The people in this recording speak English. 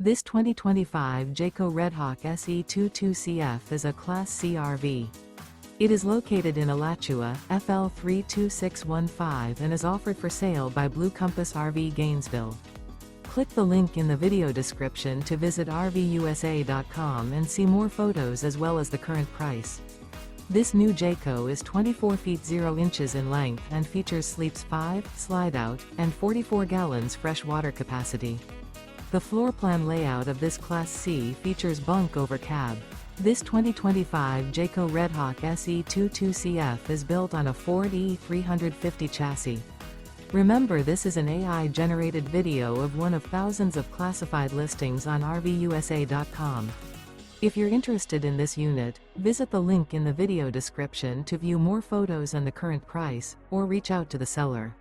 This 2025 Jayco Redhawk SE 22CF is a Class C RV. It is located in Alachua, FL 32615 and is offered for sale by Blue Compass RV Gainesville. Click the link in the video description to visit RVUSA.com and see more photos as well as the current price. This new Jayco is 24 feet 0 inches in length and features sleeps 5, Slideout, and 44 gallons fresh water capacity. The floor plan layout of this Class C features Bunk Over Cab. This 2025 Jayco Redhawk SE 22CF is built on a Ford E350 chassis. Remember, this is an AI-generated video of one of thousands of classified listings on RVUSA.com. If you're interested in this unit, visit the link in the video description to view more photos and the current price, or reach out to the seller.